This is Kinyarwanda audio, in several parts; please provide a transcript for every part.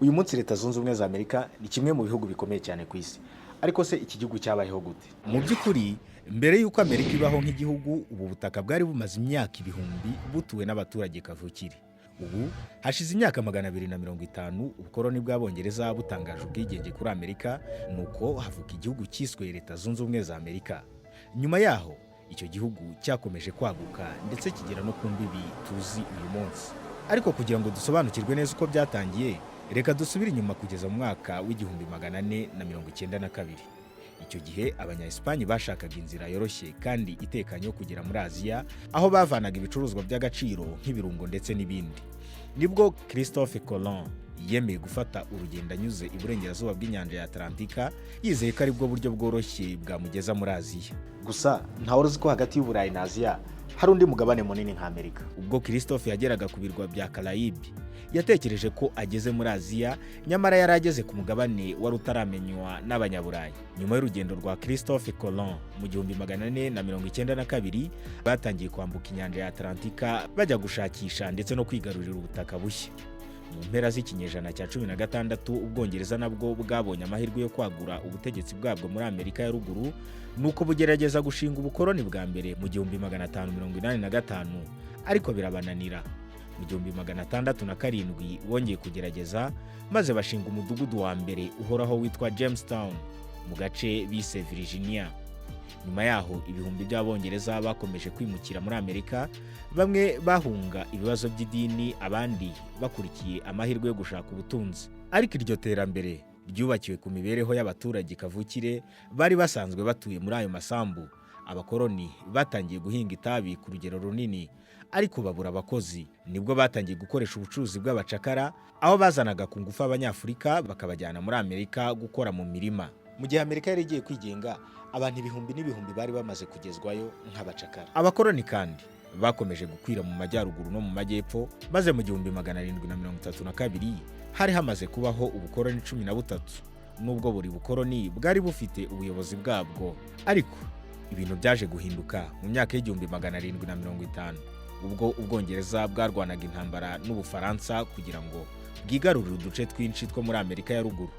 Uyu munsi Leta Zunze Ubumwe za Amerika ni kimwe mu bihugu bikomeye cyane ku isi. Ariko se iki gihugu cyabayeho gute? Mu by'ukuri mbere y'uko Amerika ibaho nk'igihugu, ubu butaka bwari bumaze imyaka ibihumbi butuwe n'abaturage kavukire. Ubu hashize imyaka 250 ubukoloni bw'Abongereza butangaje ubwigenge kuri Amerika, nuko havuka igihugu cyiswe Leta Zunze Ubumwe za Amerika. Nyuma yaho icyo gihugu cyakomeje kwaguka ndetse kigera no ku mbibi tuzi uyu munsi. Ariko kugira ngo dusobanukirwe neza uko byatangiye, reka dusubire inyuma kugeza mu mwaka w'1492. Icyo gihe Abanya-Espagne bashakaga inzira yoroshye kandi itekanye yo kugera muri Aziya, aho bavanaga ibicuruzwa by'agaciro nk'ibirungo ndetse n'ibindi. Nibwo Christophe Colomb yemeye gufata urugendo anyuze iburengerazuba bw'inyanja ya Atlantika, yizeye ko aribwo buryo bworoshye bwamugeza muri Aziya. Gusa ntawe uzi ko hagati y'Uburayi na Aziya hari undi mugabane munini nka Amerika. Ubwo Christophe yageraga ku birwa bya Caraïbes, yatekereje ko ageze muri Aziya, nyamara yari ageze ku mugabane wari utaramenywa n'Abanyaburayi. Nyuma y'urugendo rwa Christophe Colomb mu 1492, batangiye kwambuka inyanja ya Atlantika bajya gushakisha ndetse no kwigarurira ubutaka bushya. Mu mpera z'ikinyejana cya 16, Ubwongereza nabwo bwabonye amahirwe yo kwagura ubutegetsi bwabwo muri Amerika ya ruguru, nuko bugerageza gushinga ubukoloni bwa mbere mu 1585, ariko birabananira. Mu 1607 bongeye kugerageza, maze bashinga umudugudu wa mbere uhoraho witwa Jamestown mu gace bise Virginia. Nyuma yaho ibihumbi by'Abongereza bakomeje kwimukira muri Amerika, bamwe bahunga ibibazo by'idini, abandi bakurikiye amahirwe yo gushaka ubutunzi. Ariko iryo terambere ryubakiwe ku mibereho y'abaturage kavukire bari basanzwe batuye muri ayo masambu. Abakoloni batangiye guhinga itabi ku rugero runini, ariko babura abakozi. Nibwo batangiye gukoresha ubucuruzi bw'abacakara, aho bazanaga ku ngufu Abanyafurika bakabajyana muri Amerika gukora mu mirima. Mu gihe Amerika yari igiye kwigenga, abantu ibihumbi n'ibihumbi bari bamaze kugezwayo nk'abacakara. Abakoloni kandi bakomeje gukwira mu majyaruguru no mu majyepfo, maze mu 1732 hari hamaze kubaho ubukoloni 13, nubwo buri bukoloni bwari bufite ubuyobozi bwabwo. Ariko ibintu byaje guhinduka mu myaka y'1750, ubwo Ubwongereza bwarwanaga intambara n'Ubufaransa kugira ngo bwigarurire uduce twinshi two muri Amerika ya ruguru.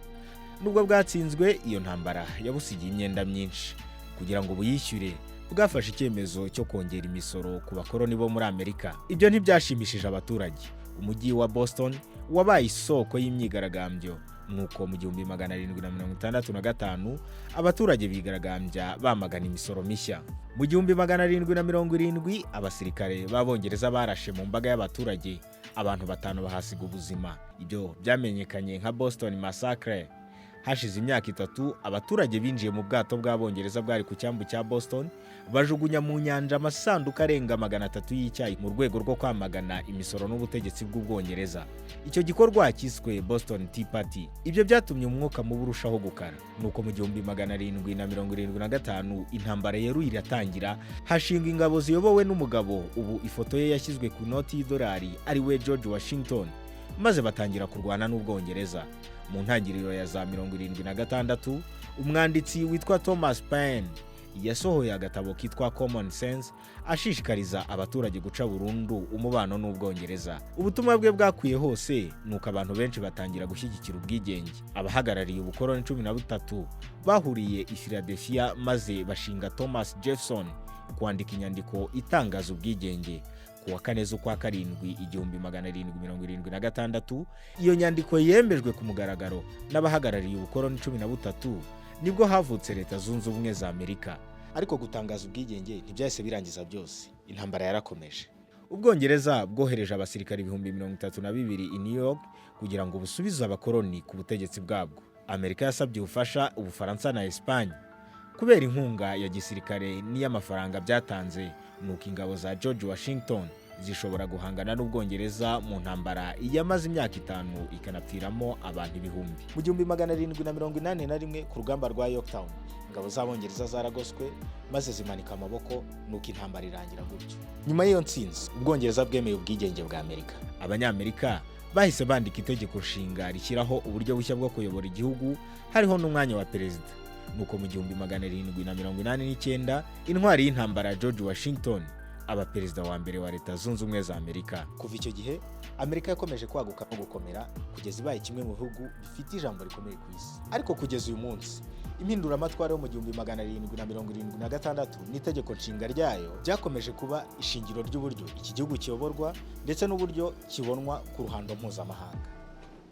Nubwo bwatsinzwe, iyo ntambara yabusigiye imyenda myinshi. Kugira ngo buyishyure, bwafashe icyemezo cyo kongera imisoro ku bakoloni bo muri Amerika. Ibyo ntibyashimishije abaturage. Umujyi wa Boston wabaye isoko y'imyigaragambyo, nuko mu 1765 abaturage bigaragambya bamagana imisoro mishya. Mu 1770 abasirikare b'Abongereza barashe mu mbaga y'abaturage, abantu 5 bahasiga ubuzima. Ibyo byamenyekanye nka Boston Massacre. Hashize imyaka 3, abaturage binjiye mu bwato bw'Abongereza bwari ku cyambu cya Boston, bajugunya mu nyanja amasanduku arenga 300 y'icyayi mu rwego rwo kwamagana imisoro n'ubutegetsi bw'Ubwongereza. Icyo gikorwa cyiswe Boston Tea Party. Ibyo byatumye umwuka mubi urushaho gukara. Nuko mu 1775 intambara yeruye iratangira, hashinga ingabo ziyobowe n'umugabo ubu ifoto ye yashyizwe ku noti y'idolari, ari we George Washington, maze batangira kurwana n'Ubwongereza. Mu ntangiriro ya za 76, umwanditsi witwa Thomas Paine yasohoye agatabo kitwa Common Sense, ashishikariza abaturage guca burundu umubano n'Ubwongereza. Ubutumwa bwe bwakwiye hose, nuko abantu benshi batangira gushyigikira ubwigenge. Abahagarariye ubukoloni 13 bahuriye i Philadelphia, maze bashinga Thomas Jefferson kwandika inyandiko itangaza ubwigenge. Kuwa 4 z'ukwa karindwi 1776, iyo nyandiko yemejwe ku mugaragaro n'abahagarariye ubukoloni 13, nibwo havutse Leta Zunze Ubumwe za Amerika. Ariko gutangaza ubwigenge ntibyahise birangiza byose. Intambara yarakomeje. Ubwongereza bwohereje abasirikari 32,000 i New York kugira ngo busubize abakoloni ku butegetsi bwabwo. Amerika yasabye ubufasha Ubufaransa na Espagne. Kubera inkunga ya gisirikare n'iy'amafaranga byatanze, nuko ingabo za George Washington zishobora guhangana n'Ubwongereza mu ntambara yamaze imyaka 5 ikanapfiramo abantu ibihumbi. Mu 1781 ku rugamba rwa Yorktown, ingabo z'Abongereza zaragoswe maze zimanika amaboko, nuko intambara irangira gutyo. Nyuma y'iyo ntsinzi, Ubwongereza bwemeye ubwigenge bwa Amerika. Abanyamerika bahise bandika itegeko nshinga rishyiraho uburyo bushya bwo kuyobora igihugu, hariho n'umwanya wa perezida. Nuko mu 1789 intwari y'intambara George Washington aba perezida wa mbere wa Leta Zunze Ubumwe za Amerika. Kuva icyo gihe Amerika yakomeje kwaguka no gukomera kugeza ibaye kimwe mu bihugu bifite ijambo rikomeye ku isi. Ariko kugeza uyu munsi impinduramatwara yo mu 1776 n'itegeko nshinga ryayo byakomeje kuba ishingiro ry'uburyo iki gihugu kiyoborwa ndetse n'uburyo kibonwa ku ruhando mpuzamahanga.